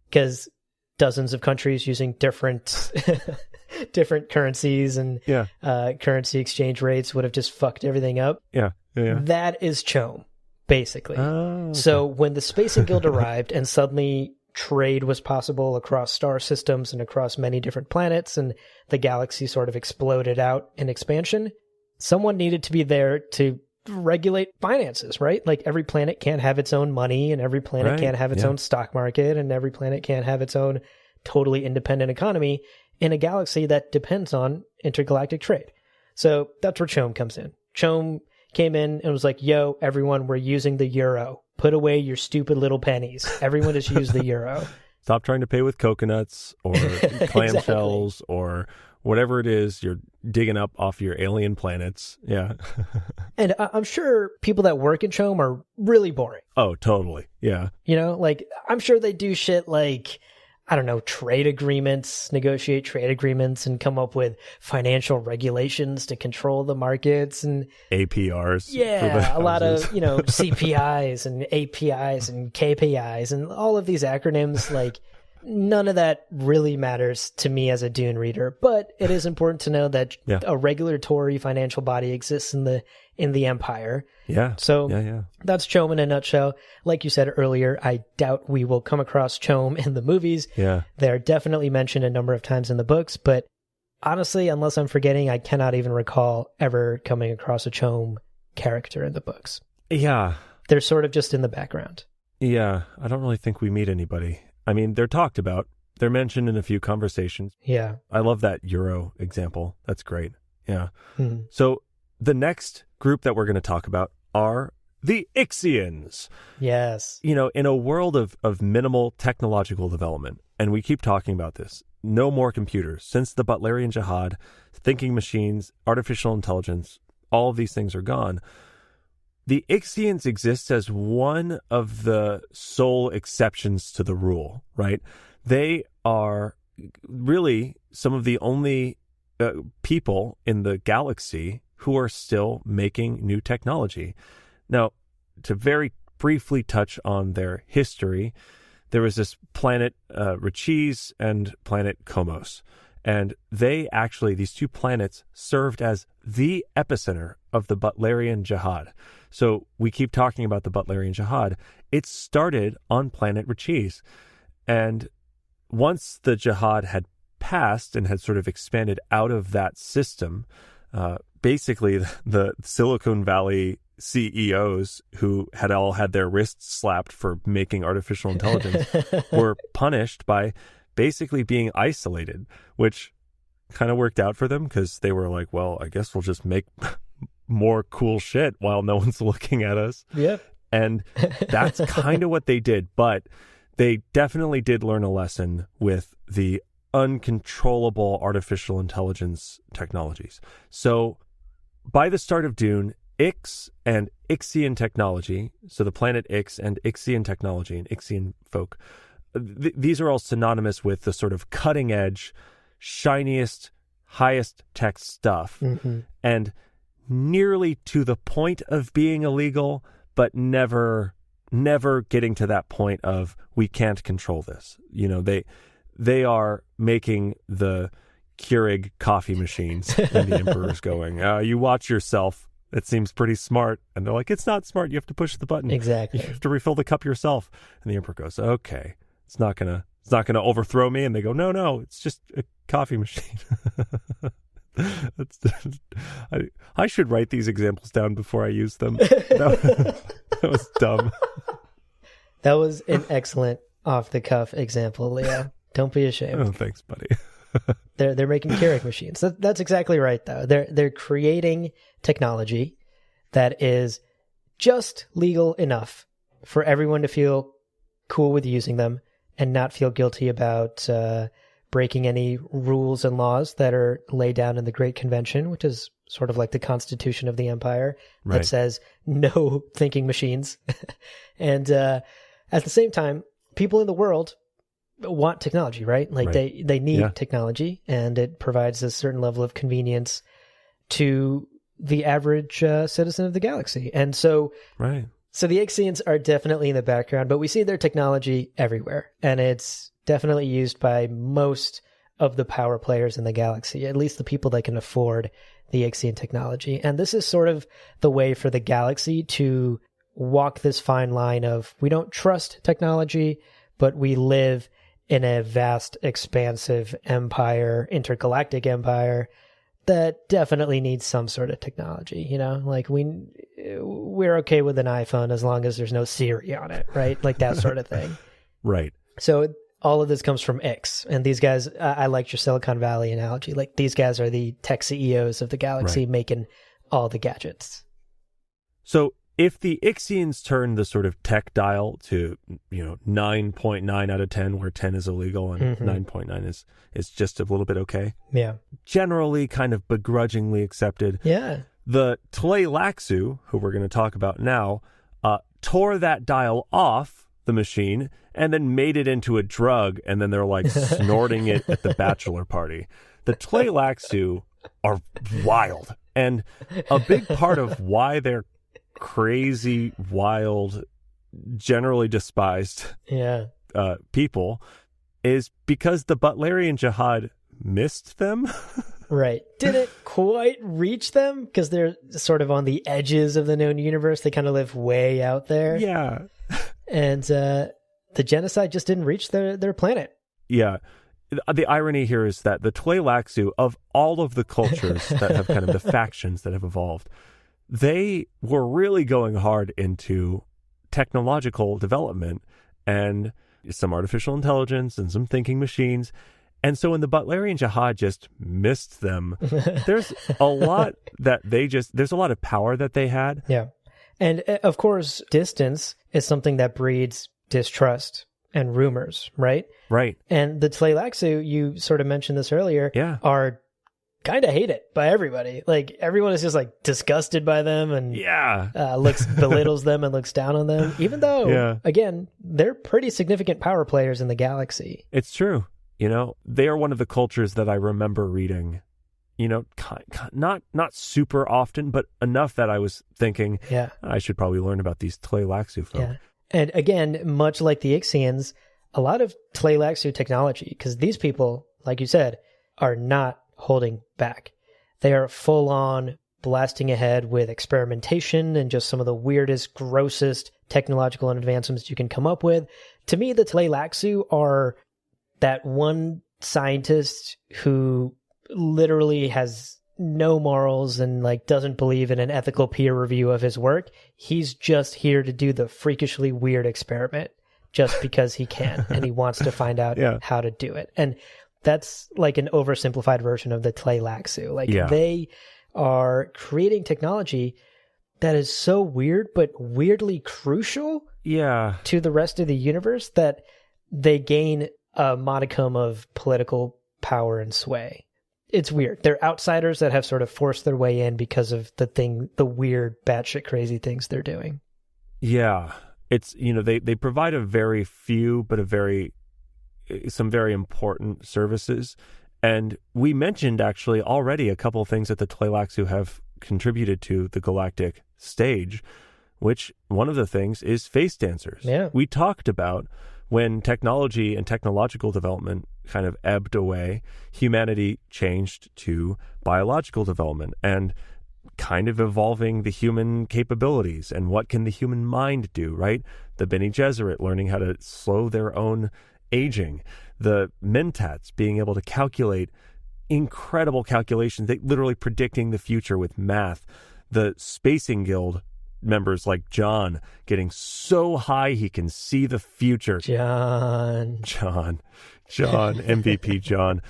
Because dozens of countries using different currencies and currency exchange rates would have just fucked everything up. Yeah. That is Chom, basically. Oh, okay. So when the Spacing Guild arrived and suddenly trade was possible across star systems and across many different planets, and the galaxy sort of exploded out in expansion, someone needed to be there to regulate finances, right? Like every planet can't have its own money, and every planet can't have its own stock market, and every planet can't have its own totally independent economy in a galaxy that depends on intergalactic trade. So that's where Chom comes in. Chom came in and was like, yo, everyone, we're using the euro. Put away your stupid little pennies. Everyone just use the euro. Stop trying to pay with coconuts or clamshells or whatever it is you're digging up off your alien planets. Yeah. And I'm sure people that work in Chom are really boring. Oh, totally. Yeah. You know, like I'm sure they do shit like, I don't know, trade agreements, negotiate trade agreements and come up with financial regulations to control the markets and APRs. Yeah, a lot of, CPIs and APIs and KPIs and all of these acronyms. Like none of that really matters to me as a Dune reader, but it is important to know that a regulatory financial body exists in the Empire. Yeah. So that's Chom in a nutshell. Like you said earlier, I doubt we will come across Chom in the movies. Yeah. They're definitely mentioned a number of times in the books, but honestly, unless I'm forgetting, I cannot even recall ever coming across a Chom character in the books. Yeah. They're sort of just in the background. Yeah. I don't really think we meet anybody. I mean, they're talked about. They're mentioned in a few conversations. Yeah. I love that Euro example. That's great. Yeah. Mm-hmm. So the next group that we're going to talk about are the Ixians. Yes. In a world of minimal technological development, and we keep talking about this, no more computers. Since the Butlerian Jihad, thinking machines, artificial intelligence, all of these things are gone. the Ixians exist as one of the sole exceptions to the rule, right? They are really some of the only people in the galaxy who are still making new technology. Now, to very briefly touch on their history, there was this planet Rachis and planet Komos. And these two planets served as the epicenter of the Butlerian Jihad. So we keep talking about the Butlerian Jihad. It started on planet Rachis. And once the Jihad had passed and had sort of expanded out of that system, basically the Silicon Valley CEOs who had all had their wrists slapped for making artificial intelligence were punished by basically being isolated, which kind of worked out for them because they were like, well, I guess we'll just make more cool shit while no one's looking at us. Yeah. And that's kind of what they did. But they definitely did learn a lesson with the uncontrollable artificial intelligence technologies. So by the start of Dune, Ix and Ixian technology, so the planet Ix and Ixian technology and Ixian folk, these are all synonymous with the sort of cutting edge, shiniest, highest tech stuff, and nearly to the point of being illegal, but never getting to that point of we can't control this. You know, they are making the Keurig coffee machines, and the Emperor's going, you watch yourself. It seems pretty smart. And they're like, it's not smart. You have to push the button. Exactly. You have to refill the cup yourself. And the Emperor goes, okay. It's not gonna overthrow me. And they go, no, it's just a coffee machine. I should write these examples down before I use them. That was dumb. That was an excellent off-the-cuff example, Leo. Don't be ashamed. Oh, thanks, buddy. They're making Keurig machines. That's exactly right, though. They're creating technology that is just legal enough for everyone to feel cool with using them and not feel guilty about breaking any rules and laws that are laid down in the Great Convention, which is sort of like the Constitution of the Empire that says no thinking machines. And at the same time, people in the world want technology, right? Like they need technology, and it provides a certain level of convenience to the average citizen of the galaxy. And so so the Ixians are definitely in the background, but we see their technology everywhere, and it's definitely used by most of the power players in the galaxy, at least the people that can afford the Ixian technology. And this is sort of the way for the galaxy to walk this fine line of, we don't trust technology, but we live in a vast, expansive empire, intergalactic empire, that definitely needs some sort of technology, you know? Like, we're okay with an iPhone as long as there's no Siri on it, right? Like that sort of thing. Right. So all of this comes from Ix. And these guys, I liked your Silicon Valley analogy. Like, these guys are the tech CEOs of the galaxy making all the gadgets. So if the Ixians turn the sort of tech dial to, 9.9 out of 10, where 10 is illegal and 9.9 is just a little bit okay. Yeah. Generally kind of begrudgingly accepted. Yeah. The Tleilaxu, who we're going to talk about now, tore that dial off the machine and then made it into a drug, and then they're like snorting it at the bachelor party. The Tleilaxu are wild. And a big part of why they're crazy, wild, generally despised people is because the Butlerian Jihad missed them. Right. Didn't quite reach them because they're sort of on the edges of the known universe. They kind of live way out there. Yeah. And the genocide just didn't reach their planet. Yeah. The irony here is that the Tleilaxu, of all of the cultures that have kind of the factions that have evolved, they were really going hard into technological development and some artificial intelligence and some thinking machines. And so when the Butlerian Jihad just missed them, there's a lot there's a lot of power that they had. Yeah. And of course, distance is something that breeds distrust and rumors, right? Right. And the Tleilaxu, you sort of mentioned this earlier, are kind of hated by everybody. Like, everyone is just like disgusted by them and belittles them and looks down on them, even though, again, they're pretty significant power players in the galaxy. It's true. You know, they are one of the cultures that I remember reading, you know, not super often, but enough that I was thinking, I should probably learn about these Tleilaxu folk. Yeah. And again, much like the Ixians, a lot of Tleilaxu technology, because these people, like you said, are not holding back. They are full on blasting ahead with experimentation and just some of the weirdest, grossest technological advancements you can come up with. To me, the Tleilaxu are that one scientist who literally has no morals and like doesn't believe in an ethical peer review of his work. He's just here to do the freakishly weird experiment just because he can and he wants to find out how to do it. And that's like an oversimplified version of the Tleilaxu. Like they are creating technology that is so weird, but weirdly crucial to the rest of the universe that they gain a modicum of political power and sway. It's weird. They're outsiders that have sort of forced their way in because of the weird, batshit crazy things they're doing. Yeah. It's, you know, they provide a very few, but some very important services. And we mentioned actually already a couple of things that the Tleilaxu have contributed to the galactic stage, which one of the things is face dancers. Yeah. We talked about when technology and technological development kind of ebbed away, humanity changed to biological development and kind of evolving the human capabilities and what can the human mind do, right? The Bene Gesserit learning how to slow their own aging, the Mentats being able to calculate incredible calculations, they literally predicting the future with math, the Spacing Guild members like John getting so high he can see the future. John, MVP John.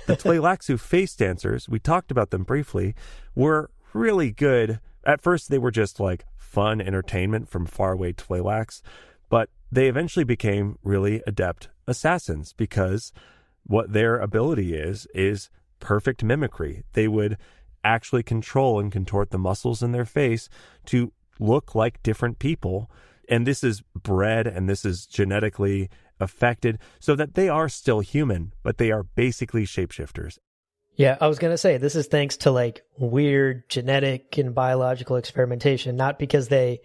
The Tleilaxu face dancers, we talked about them briefly, were really good. At first, they were just like fun entertainment from faraway Tleilax, but they eventually became really adept assassins because what their ability is perfect mimicry. They would actually control and contort the muscles in their face to look like different people. And this is bred and this is genetically affected so that they are still human, but they are basically shapeshifters. Yeah, I was going to say, this is thanks to like weird genetic and biological experimentation, not because they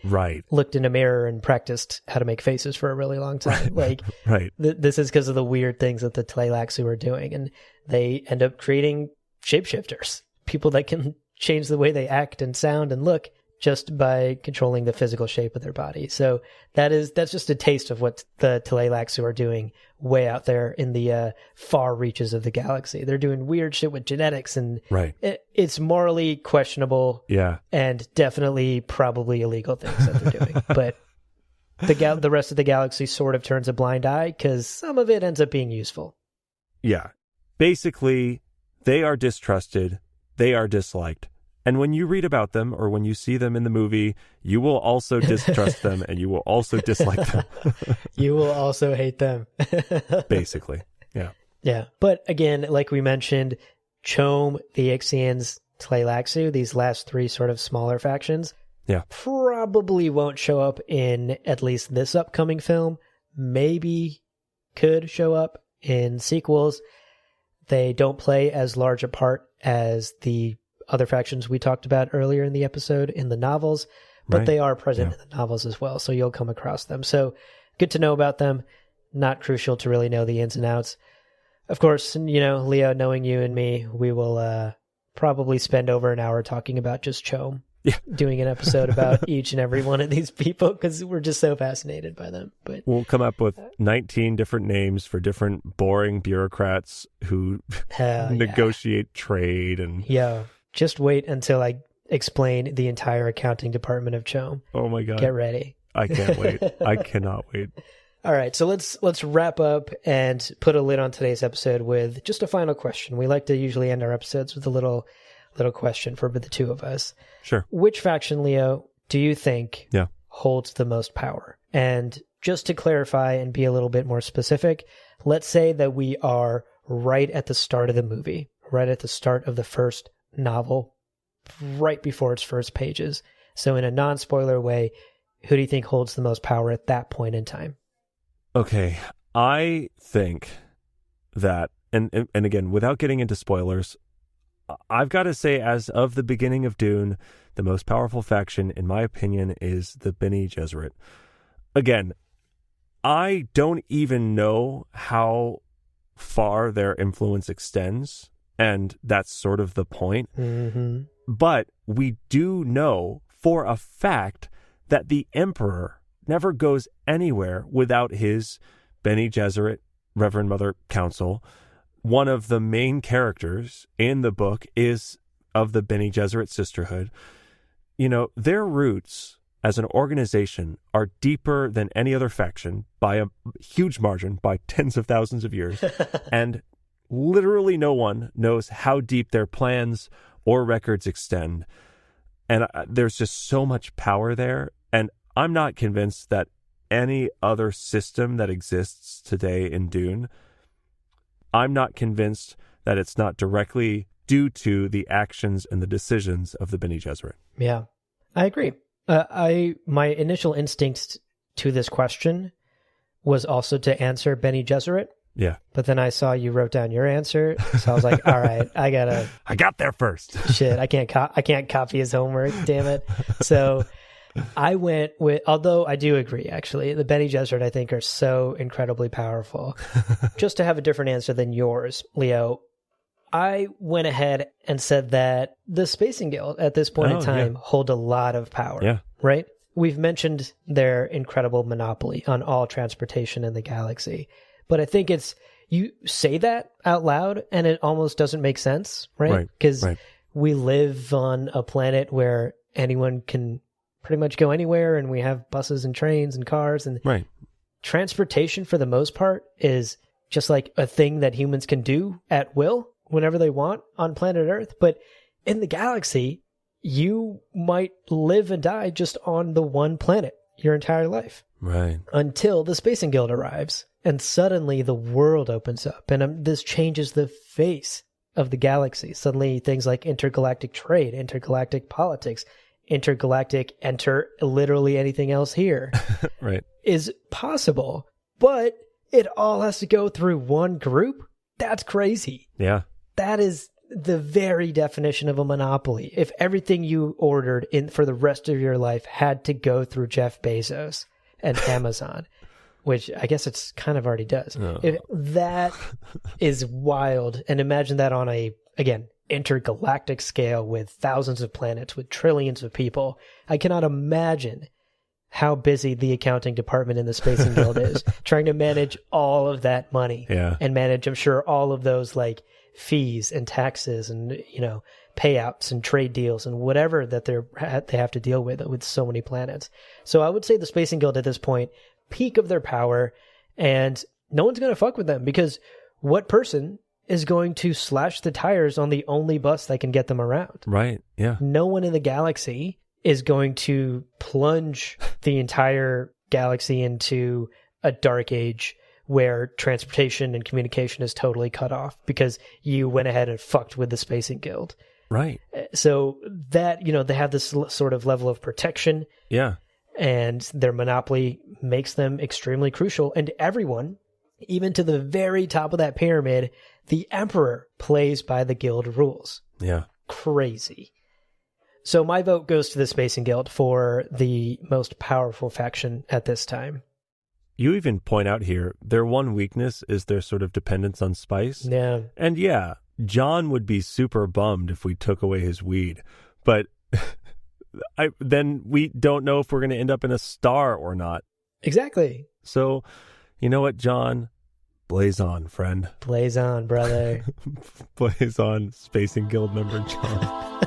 looked in a mirror and practiced how to make faces for a really long time. Like, this is because of the weird things that the Tleilaxu are doing. And they end up creating shapeshifters, people that can change the way they act and sound and look just by controlling the physical shape of their body. So that's just a taste of what the Tleilaxu are doing way out there in the far reaches of the galaxy. They're doing weird shit with genetics, and it's morally questionable and definitely probably illegal things that they're doing. But the rest of the galaxy sort of turns a blind eye because some of it ends up being useful. Yeah. Basically, they are distrusted. They are disliked. And when you read about them or when you see them in the movie, you will also distrust them and you will also dislike them. You will also hate them. Basically. Yeah. Yeah. But again, like we mentioned, Chom, the Ixians, Tleilaxu, these last three sort of smaller factions, probably won't show up in at least this upcoming film. Maybe could show up in sequels. They don't play as large a part as the other factions we talked about earlier in the episode in the novels, but they are present in the novels as well, so you'll come across them. So good to know about them. Not crucial to really know the ins and outs. Of course, you know, Leo, knowing you and me, we will probably spend over an hour talking about just Chom, doing an episode about each and every one of these people because we're just so fascinated by them. But we'll come up with 19 different names for different boring bureaucrats who negotiate trade and... Yeah. Just wait until I explain the entire accounting department of Chom. Oh my God. Get ready. I can't wait. I cannot wait. All right. So let's wrap up and put a lid on today's episode with just a final question. We like to usually end our episodes with a little question for the two of us. Sure. Which faction, Leo, do you think holds the most power? And just to clarify and be a little bit more specific, let's say that we are right at the start of the movie. right at the start of the first novel, right before its first pages. So in a non-spoiler way, who do you think holds the most power at that point in time? Okay, I think that, and again, without getting into spoilers, I've got to say, as of the beginning of Dune, the most powerful faction, in my opinion, is the Bene Gesserit. Again, I don't even know how far their influence extends, and that's sort of the point. Mm-hmm. But we do know for a fact that the Emperor never goes anywhere without his Bene Gesserit Reverend Mother Council. One of the main characters in the book is of the Bene Gesserit Sisterhood. You know, their roots as an organization are deeper than any other faction by a huge margin, by tens of thousands of years. And literally no one knows how deep their plans or records extend. And there's just so much power there. And I'm not convinced that any other system that exists today in Dune, I'm not convinced that it's not directly due to the actions and the decisions of the Bene Gesserit. Yeah, I agree. My initial instinct to this question was also to answer Bene Gesserit. Yeah. But then I saw you wrote down your answer, so I was like, all right, I got there first. Shit, I can't copy his homework, damn it. So I went with, although I do agree, actually, the Bene Gesserit, I think, are so incredibly powerful. Just to have a different answer than yours, Leo, I went ahead and said that the Spacing Guild at this point in time hold a lot of power. Yeah. Right? We've mentioned their incredible monopoly on all transportation in the galaxy. But I think you say that out loud and it almost doesn't make sense, right? Because we live on a planet where anyone can pretty much go anywhere, and we have buses and trains and cars, and transportation for the most part is just like a thing that humans can do at will whenever they want on planet Earth. But in the galaxy, you might live and die just on the one planet your entire life. Right. Until the Spacing Guild arrives. And suddenly the world opens up, and this changes the face of the galaxy. Suddenly things like intergalactic trade, intergalactic politics, intergalactic enter literally anything else here is possible. But it all has to go through one group? That's crazy. Yeah. That is the very definition of a monopoly. If everything you ordered for the rest of your life had to go through Jeff Bezos and Amazon, which I guess it's kind of already does. If that is wild. And imagine that on a, again, intergalactic scale with thousands of planets, with trillions of people. I cannot imagine how busy the accounting department in the Spacing Guild is trying to manage all of that money and manage, I'm sure, all of those like fees and taxes and, you know, payouts and trade deals and whatever that they have to deal with so many planets. So I would say the Spacing Guild at this point, peak of their power, and no one's going to fuck with them, because what person is going to slash the tires on the only bus that can get them around? Right. Yeah. No one in the galaxy is going to plunge the entire galaxy into a dark age where transportation and communication is totally cut off because you went ahead and fucked with the Spacing Guild. Right. So that, you know, they have this sort of level of protection. Yeah. And their monopoly makes them extremely crucial. And everyone, even to the very top of that pyramid, the Emperor plays by the guild rules. Yeah. Crazy. So my vote goes to the Spacing Guild for the most powerful faction at this time. You even point out here, their one weakness is their sort of dependence on spice. Yeah. And yeah, John would be super bummed if we took away his weed. But then we don't know if we're going to end up in a star or not. Exactly. So, you know what, John? Blaze on, friend. Blaze on, brother. Blaze on, Spacing Guild member John.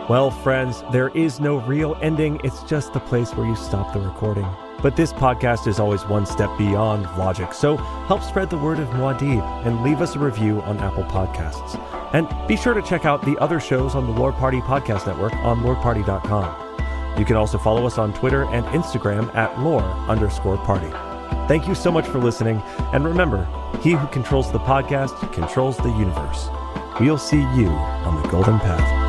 Well, friends, there is no real ending. It's just the place where you stop the recording. But this podcast is always one step beyond logic. So help spread the word of Muad'Dib and leave us a review on Apple Podcasts. And be sure to check out the other shows on the Lore Party Podcast Network on loreparty.com. You can also follow us on Twitter and Instagram at lore_party. Thank you so much for listening. And remember, he who controls the podcast controls the universe. We'll see you on the golden path.